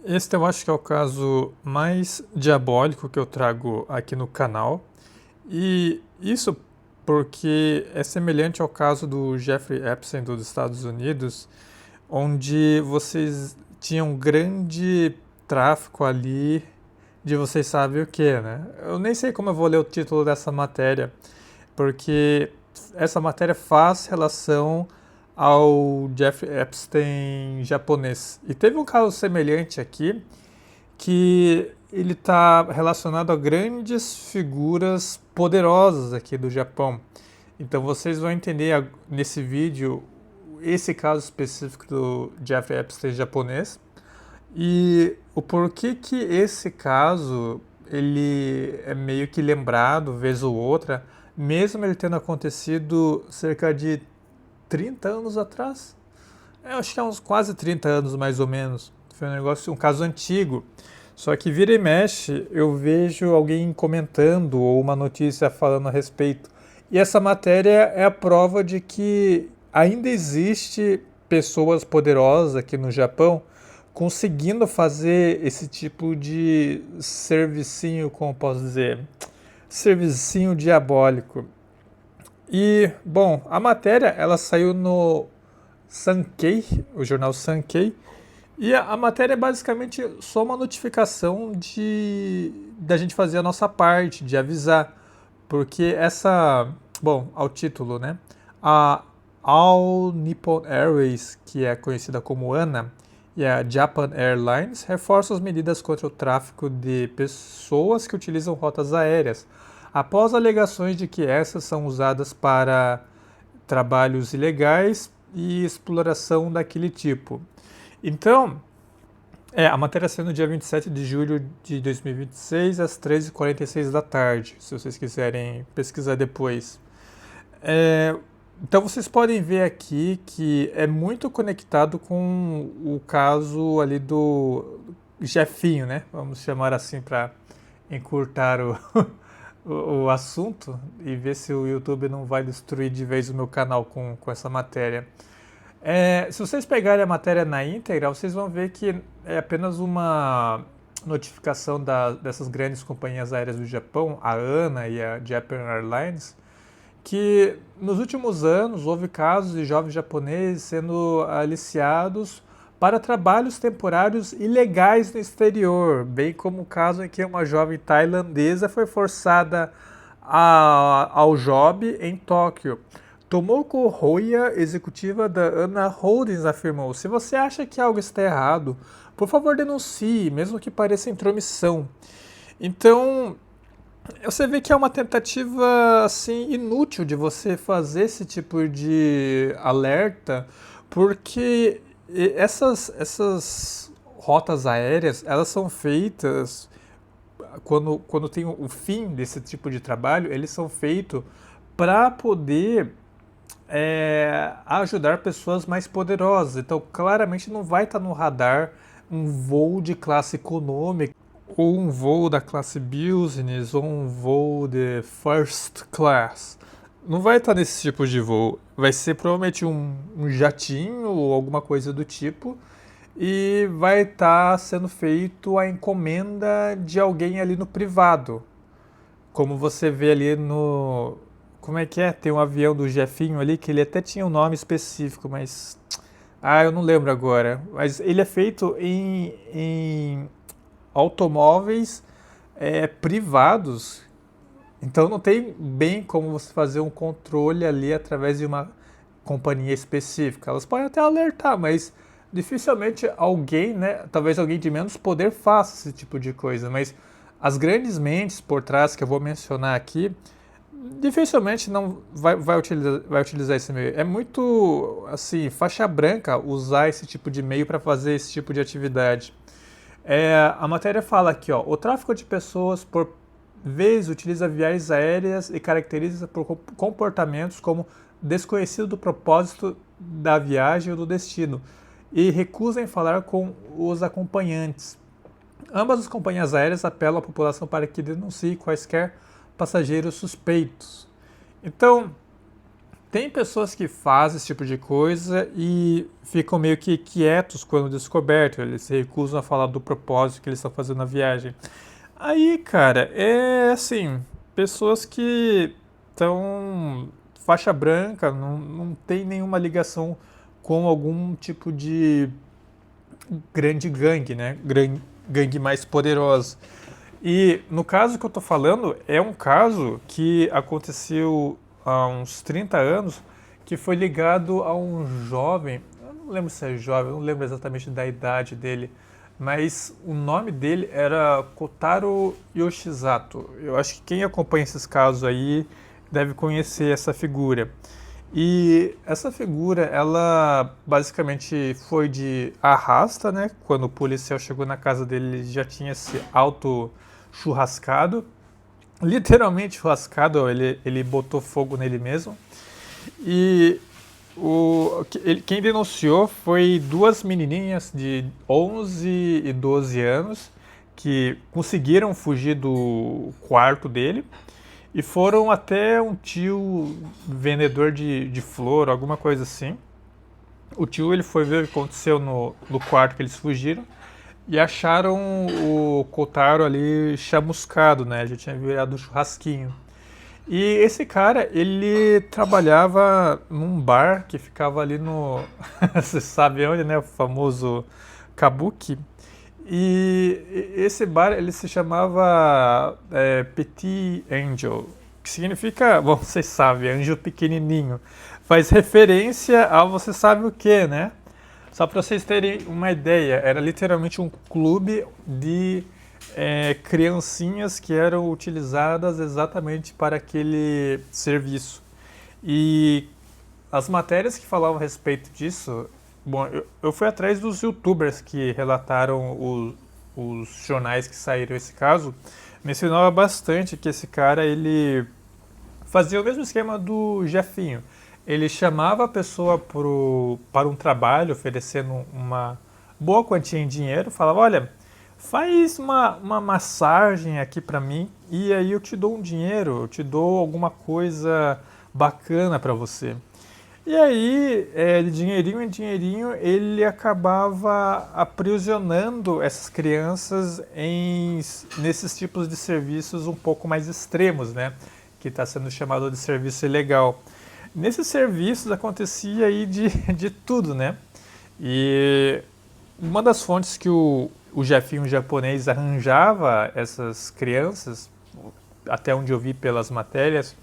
Este eu acho que é o caso mais diabólico que eu trago aqui no canal. E isso porque é semelhante ao caso do Jeffrey Epstein dos Estados Unidos, onde vocês tinham grande tráfico ali de vocês sabem o que, né? Eu nem sei como eu vou ler o título dessa matéria, porque essa matéria faz relação ao Jeffrey Epstein japonês. E teve um caso semelhante aqui, que ele está relacionado a grandes figuras poderosas aqui do Japão. Então vocês vão entender nesse vídeo esse caso específico do Jeffrey Epstein japonês e o porquê que esse caso ele é meio que lembrado vez ou outra, mesmo ele tendo acontecido cerca de 30 anos atrás. Eu acho que é uns quase 30 anos mais ou menos. Foi um caso antigo. Só que vira e mexe, eu vejo alguém comentando ou uma notícia falando a respeito. E essa matéria é a prova de que ainda existe pessoas poderosas aqui no Japão conseguindo fazer esse tipo de servicinho, como posso dizer, servicinho diabólico. E, bom, a matéria ela saiu no Sankei, o jornal Sankei, e a matéria é basicamente só uma notificação de da gente fazer a nossa parte, de avisar, porque essa, bom, ao título, né? A All Nippon Airways, que é conhecida como ANA, e a Japan Airlines reforçam as medidas contra o tráfico de pessoas que utilizam rotas aéreas, após alegações de que essas são usadas para trabalhos ilegais e exploração daquele tipo. Então, a matéria saiu no dia 27 de julho de 2026, às 13h46 da tarde, se vocês quiserem pesquisar depois. É, então vocês podem ver aqui que é muito conectado com o caso ali do Jefinho, né? Vamos chamar assim para encurtar o assunto e ver se o YouTube não vai destruir de vez o meu canal com essa matéria. Se vocês pegarem a matéria na íntegra, vocês vão ver que é apenas uma notificação dessas grandes companhias aéreas do Japão, a ANA e a Japan Airlines, que nos últimos anos houve casos de jovens japoneses sendo aliciados para trabalhos temporários ilegais no exterior, bem como o caso em que uma jovem tailandesa foi forçada ao job em Tóquio. Tomoko Hoya, executiva da ANA Holdings, afirmou: se você acha que algo está errado, por favor denuncie, mesmo que pareça intromissão. Então, você vê que é uma tentativa assim inútil de você fazer esse tipo de alerta, porque essas rotas aéreas elas são feitas quando tem o fim desse tipo de trabalho, eles são feitos para poder ajudar pessoas mais poderosas. Então, claramente não vai estar no radar um voo de classe econômica, ou um voo da classe business, ou um voo de first class. Não vai estar nesse tipo de voo. Vai ser provavelmente um jatinho ou alguma coisa do tipo. E vai estar sendo feito a encomenda de alguém ali no privado. Como você vê ali no. Como é que é? Tem um avião do Jefinho ali que ele até tinha um nome específico, mas. Ah, eu não lembro agora. Mas ele é feito em automóveis privados. Então não tem bem como você fazer um controle ali através de uma companhia específica. Elas podem até alertar, mas dificilmente alguém, né, talvez alguém de menos poder faça esse tipo de coisa. Mas as grandes mentes por trás que eu vou mencionar aqui, dificilmente não vai utilizar esse meio. É muito assim, faixa branca usar esse tipo de meio para fazer esse tipo de atividade. A matéria fala aqui, ó, o tráfico de pessoas por vezes utiliza viagens aéreas e caracteriza por comportamentos como desconhecido do propósito da viagem ou do destino e recusa em falar com os acompanhantes. Ambas as companhias aéreas apelam à população para que denuncie quaisquer passageiros suspeitos. Então, tem pessoas que fazem esse tipo de coisa e ficam meio que quietos quando descoberto, eles se recusam a falar do propósito que eles estão fazendo na viagem. Aí, cara, é assim, pessoas que estão faixa branca, não tem nenhuma ligação com algum tipo de grande gangue, né? Gangue mais poderosa. E no caso que eu tô falando, é um caso que aconteceu há uns 30 anos, que foi ligado a um jovem, eu não lembro se é jovem, eu não lembro exatamente da idade dele, mas o nome dele era Kotaro Yoshizato. Eu acho que quem acompanha esses casos aí deve conhecer essa figura. E essa figura, ela basicamente foi de arrasta, né? Quando o policial chegou na casa dele, ele já tinha se auto churrascado, literalmente churrascado, ele botou fogo nele mesmo. E quem denunciou foi duas menininhas de 11 e 12 anos que conseguiram fugir do quarto dele e foram até um tio vendedor de flor, alguma coisa assim. O tio ele foi ver o que aconteceu no quarto que eles fugiram e acharam o Kotaro ali chamuscado, né? Já tinha virado um churrasquinho. E esse cara, ele trabalhava num bar que ficava ali no... Você sabe onde, né? O famoso Kabuki. E esse bar, ele se chamava Petit Angel, que significa, bom, vocês sabem, anjo pequenininho. Faz referência ao você sabe o que, né? Só para vocês terem uma ideia, era literalmente um clube de criancinhas que eram utilizadas exatamente para aquele serviço. E as matérias que falavam a respeito disso, bom, eu fui atrás dos youtubers que relataram os jornais que saíram esse caso, mencionava bastante que esse cara, ele fazia o mesmo esquema do Jefinho. Ele chamava a pessoa para um trabalho, oferecendo uma boa quantia em dinheiro, falava, olha, faz uma massagem aqui para mim e aí eu te dou um dinheiro, eu te dou alguma coisa bacana para você. E aí, de dinheirinho em dinheirinho, ele acabava aprisionando essas crianças nesses tipos de serviços um pouco mais extremos, né? Que está sendo chamado de serviço ilegal. Nesses serviços acontecia aí de tudo, né? E uma das fontes que o Jefinho japonês arranjava essas crianças, até onde eu vi pelas matérias,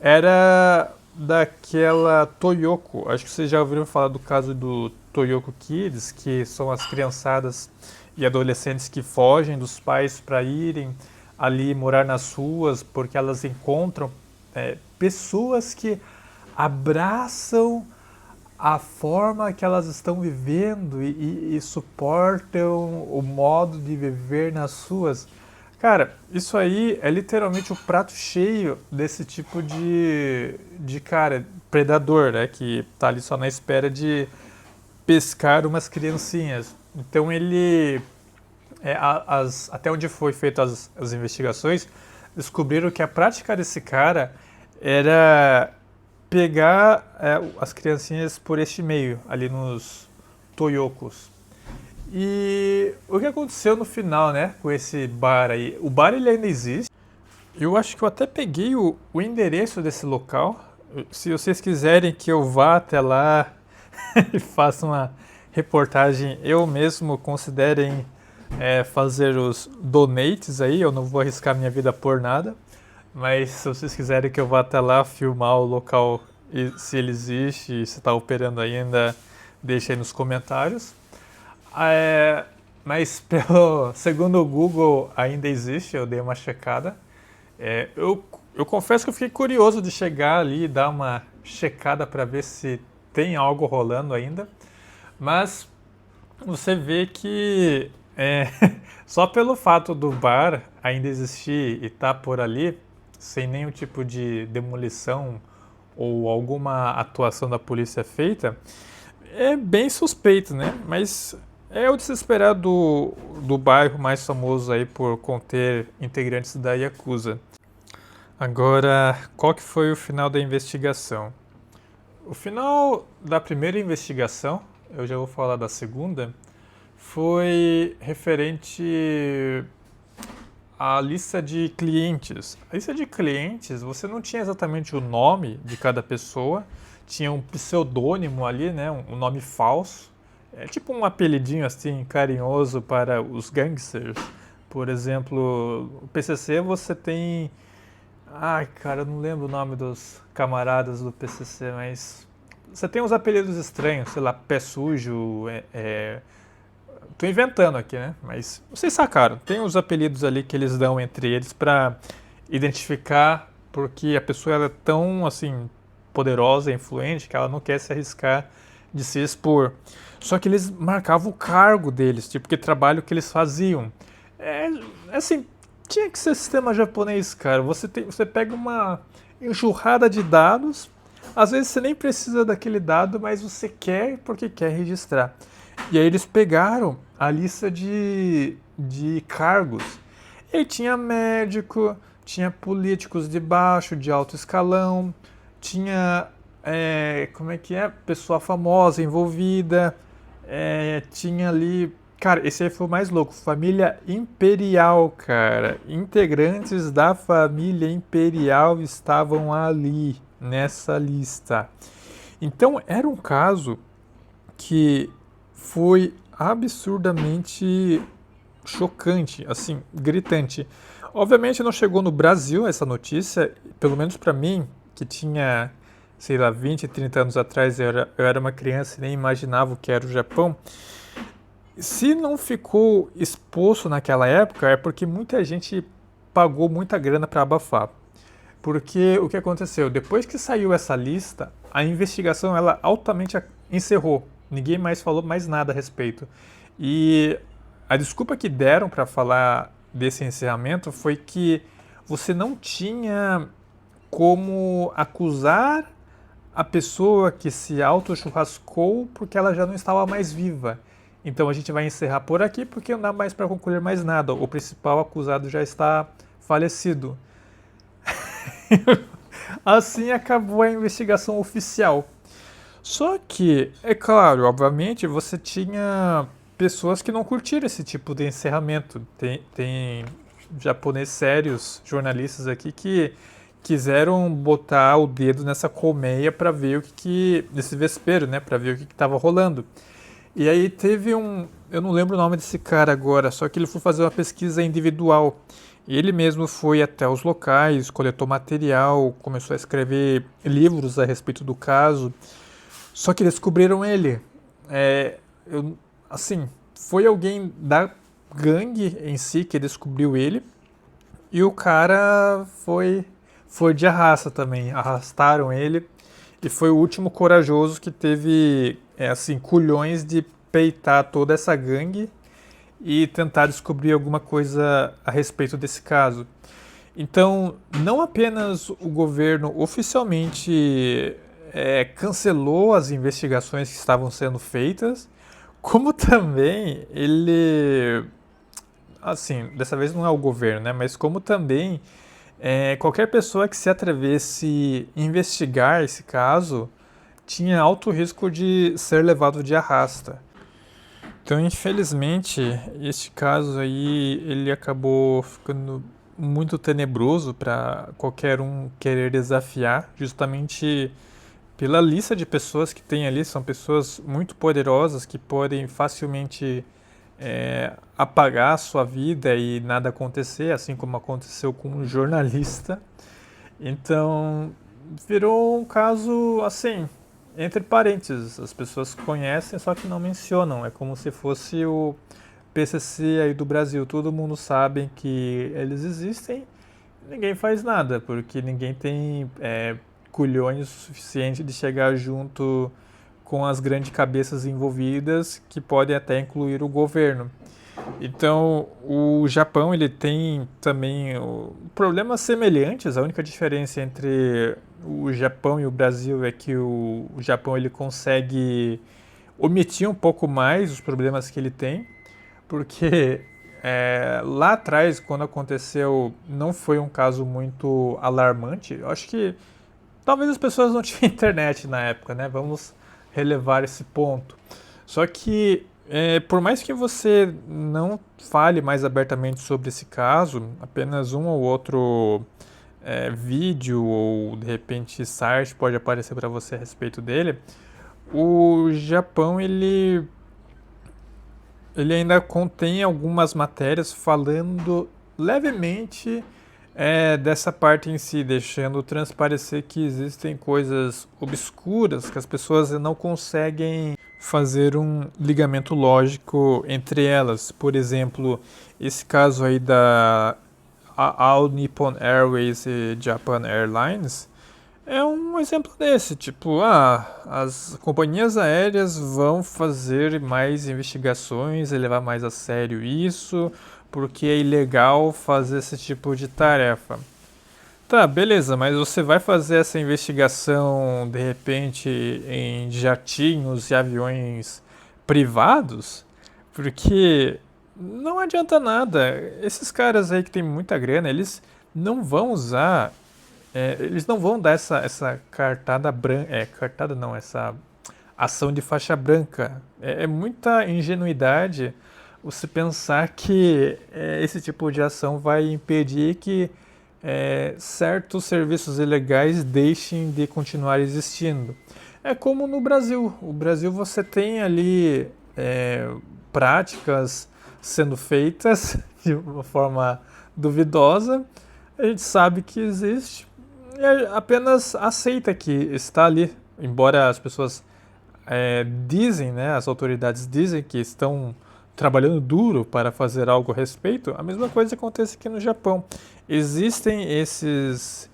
era daquela Toyoko. Acho que vocês já ouviram falar do caso do Toyoko Kids, que são as criançadas e adolescentes que fogem dos pais para irem ali morar nas ruas, porque elas encontram pessoas que abraçam a forma que elas estão vivendo e suportam o modo de viver nas ruas. Cara, isso aí é literalmente o prato cheio desse tipo de cara, predador, né? Que tá ali só na espera de pescar umas criancinhas. Então ele, até onde foi feito as investigações, descobriram que a prática desse cara era pegar as criancinhas por este meio, ali nos Toyokos. E o que aconteceu no final, né, com esse bar aí? O bar ele ainda existe. Eu acho que eu até peguei o endereço desse local. Se vocês quiserem que eu vá até lá e faça uma reportagem, eu mesmo considerem fazer os donates aí, eu não vou arriscar minha vida por nada. Mas se vocês quiserem que eu vá até lá filmar o local, e se ele existe e se está operando ainda, deixa aí nos comentários. Mas segundo o Google ainda existe, eu dei uma checada. Eu confesso que eu fiquei curioso de chegar ali e dar uma checada para ver se tem algo rolando ainda. Mas você vê que só pelo fato do bar ainda existir e estar por ali, sem nenhum tipo de demolição ou alguma atuação da polícia feita, é bem suspeito, né? Mas é o desesperado do bairro mais famoso aí por conter integrantes da Yakuza. Agora, qual que foi o final da investigação? O final da primeira investigação, eu já vou falar da segunda, foi referente à lista de clientes. A lista de clientes, você não tinha exatamente o nome de cada pessoa, tinha um pseudônimo ali, né, um nome falso. É tipo um apelidinho assim carinhoso para os gangsters. Por exemplo, o PCC você tem. Ai, cara, eu não lembro o nome dos camaradas do PCC, mas você tem uns apelidos estranhos, sei lá, pé sujo, tô inventando aqui, né? Mas vocês sacaram, tem os apelidos ali que eles dão entre eles pra identificar porque a pessoa ela é tão, assim, poderosa e influente que ela não quer se arriscar de se expor. Só que eles marcavam o cargo deles, tipo, que trabalho que eles faziam. É, assim, tinha que ser sistema japonês, cara. Você pega uma enxurrada de dados, às vezes você nem precisa daquele dado, mas você quer porque quer registrar. E aí eles pegaram a lista de cargos. E aí tinha médico, tinha políticos de baixo, de alto escalão, tinha, como é que é? Pessoa famosa envolvida, tinha ali. Cara, esse aí foi o mais louco. Família Imperial, cara. Integrantes da família Imperial estavam ali, nessa lista. Então, era um caso que foi absurdamente chocante, assim, gritante. Obviamente não chegou no Brasil essa notícia, pelo menos para mim, que tinha, sei lá, 20, 30 anos atrás, eu era uma criança e nem imaginava o que era o Japão. Se não ficou exposto naquela época, é porque muita gente pagou muita grana para abafar. Porque o que aconteceu? Depois que saiu essa lista, a investigação ela altamente encerrou. Ninguém mais falou mais nada a respeito. E a desculpa que deram para falar desse encerramento foi que você não tinha como acusar a pessoa que se auto-churrascou porque ela já não estava mais viva. Então a gente vai encerrar por aqui porque não dá mais para concluir mais nada. O principal acusado já está falecido. Assim acabou a investigação oficial. Só que, é claro, obviamente, você tinha pessoas que não curtiram esse tipo de encerramento. Tem japoneses sérios, jornalistas aqui, que quiseram botar o dedo nessa colmeia para ver nesse vespeiro, né, para ver o que estava rolando. E aí teve eu não lembro o nome desse cara agora, só que ele foi fazer uma pesquisa individual. Ele mesmo foi até os locais, coletou material, começou a escrever livros a respeito do caso. Só que descobriram ele. É, assim, foi alguém da gangue em si que descobriu ele. E o cara foi de arrasta também. Arrastaram ele. E foi o último corajoso que teve, assim, culhões de peitar toda essa gangue e tentar descobrir alguma coisa a respeito desse caso. Então, não apenas o governo oficialmente cancelou as investigações que estavam sendo feitas, como também ele, assim, dessa vez não é o governo, né? Mas como também qualquer pessoa que se atrevesse a investigar esse caso tinha alto risco de ser levado de arrasta. Então, infelizmente, este caso aí ele acabou ficando muito tenebroso para qualquer um querer desafiar, justamente pela lista de pessoas que tem ali. São pessoas muito poderosas que podem facilmente apagar a sua vida e nada acontecer, assim como aconteceu com um jornalista. Então, virou um caso assim, entre parênteses. As pessoas conhecem, só que não mencionam. É como se fosse o PCC aí do Brasil. Todo mundo sabe que eles existem, ninguém faz nada, porque ninguém tem culhões o suficiente de chegar junto com as grandes cabeças envolvidas, que podem até incluir o governo. Então, o Japão ele tem também problemas semelhantes. A única diferença entre o Japão e o Brasil é que o Japão ele consegue omitir um pouco mais os problemas que ele tem, porque lá atrás, quando aconteceu, não foi um caso muito alarmante. Eu acho que talvez as pessoas não tinham internet na época, né? Vamos relevar esse ponto. Só que, por mais que você não fale mais abertamente sobre esse caso, apenas um ou outro vídeo ou de repente site pode aparecer para você a respeito dele, o Japão ele ainda contém algumas matérias falando levemente dessa parte em si, deixando transparecer que existem coisas obscuras que as pessoas não conseguem fazer um ligamento lógico entre elas. Por exemplo, esse caso aí da All Nippon Airways e Japan Airlines é um exemplo desse, tipo, as companhias aéreas vão fazer mais investigações e levar mais a sério isso, porque é ilegal fazer esse tipo de tarefa. Tá, beleza, mas você vai fazer essa investigação de repente em jatinhos e aviões privados? Porque não adianta nada. Esses caras aí que tem muita grana, eles não vão usar, eles não vão dar essa cartada branca, cartada não, essa ação de faixa branca. É muita ingenuidade você pensar que esse tipo de ação vai impedir que certos serviços ilegais deixem de continuar existindo. É como no Brasil. O Brasil você tem ali práticas sendo feitas de uma forma duvidosa. A gente sabe que existe e apenas aceita que está ali. Embora as pessoas dizem, né, as autoridades dizem que estão trabalhando duro para fazer algo a respeito, a mesma coisa acontece aqui no Japão. Existem esses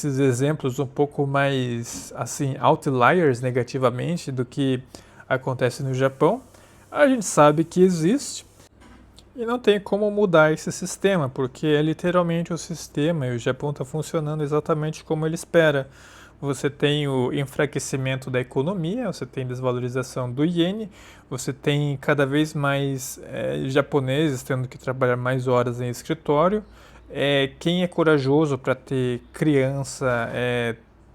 exemplos um pouco mais assim outliers negativamente do que acontece no Japão. A gente sabe que existe e não tem como mudar esse sistema, porque é literalmente o sistema e o Japão está funcionando exatamente como ele espera. Você tem o enfraquecimento da economia, você tem desvalorização do iene, você tem cada vez mais japoneses tendo que trabalhar mais horas em escritório. Quem é corajoso para ter criança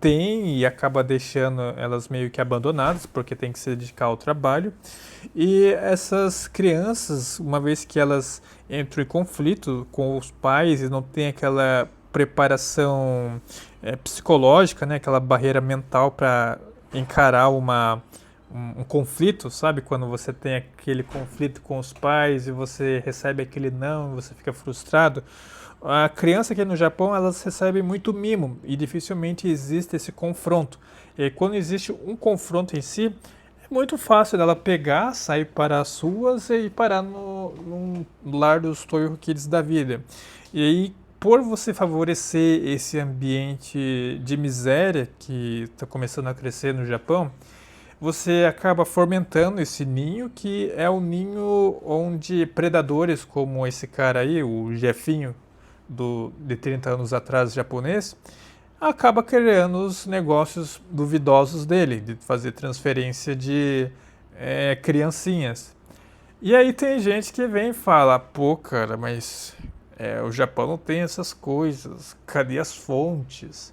tem e acaba deixando elas meio que abandonadas porque tem que se dedicar ao trabalho. E essas crianças, uma vez que elas entram em conflito com os pais e não tem aquela preparação psicológica, né, aquela barreira mental para encarar um conflito, sabe? Quando você tem aquele conflito com os pais e você recebe aquele não, você fica frustrado. A criança aqui no Japão, elas recebem muito mimo e dificilmente existe esse confronto. E quando existe um confronto em si, é muito fácil dela pegar, sair para as ruas e parar num lar dos Toyo Kids da vida. E aí, por você favorecer esse ambiente de miséria que está começando a crescer no Japão, você acaba fomentando esse ninho, que é o ninho onde predadores como esse cara aí, o Jefinho, de 30 anos atrás, japonês, acaba criando os negócios duvidosos dele, de fazer transferência de criancinhas. E aí tem gente que vem e fala, pô cara, mas o Japão não tem essas coisas, cadê as fontes?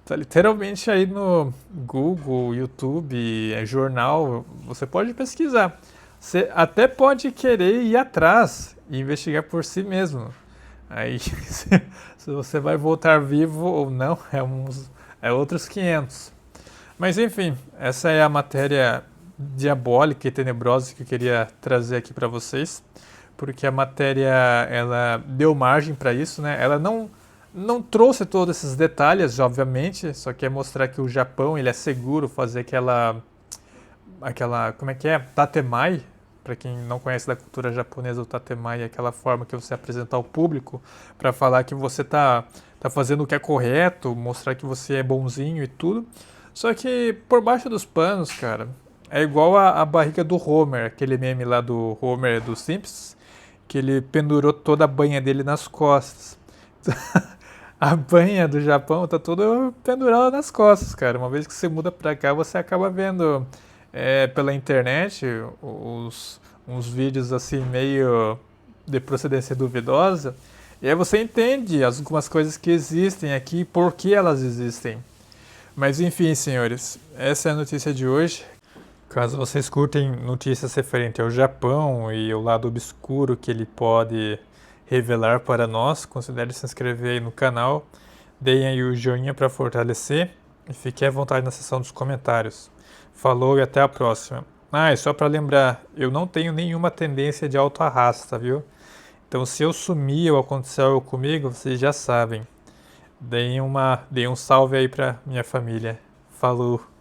Tá literalmente aí no Google, YouTube, jornal, você pode pesquisar. Você até pode querer ir atrás e investigar por si mesmo. Aí, se você vai voltar vivo ou não, é outros 500. Mas enfim, essa é a matéria diabólica e tenebrosa que eu queria trazer aqui para vocês, porque a matéria ela deu margem para isso, né? Ela não trouxe todos esses detalhes, obviamente, só quer mostrar que o Japão ele é seguro fazer aquela como é que é? Tatemai. Para quem não conhece da cultura japonesa, o tatemai é aquela forma que você apresenta ao público para falar que você tá fazendo o que é correto, mostrar que você é bonzinho e tudo. Só que por baixo dos panos, cara, é igual a barriga do Homer, aquele meme lá do Homer dos Simpsons, que ele pendurou toda a banha dele nas costas. A banha do Japão tá toda pendurada nas costas, cara. Uma vez que você muda pra cá, você acaba vendo pela internet uns vídeos assim meio de procedência duvidosa. E aí você entende algumas coisas que existem aqui e por que elas existem. Mas enfim, senhores, essa é a notícia de hoje. Caso vocês curtem notícias referentes ao Japão e o lado obscuro que ele pode revelar para nós, considere se inscrever aí no canal, deem aí o joinha para fortalecer e fiquem à vontade na seção dos comentários. Falou e até a próxima. Ah, e só para lembrar, eu não tenho nenhuma tendência de autoarrasta, viu? Então se eu sumir ou acontecer algo comigo, vocês já sabem. Deem um salve aí pra minha família. Falou!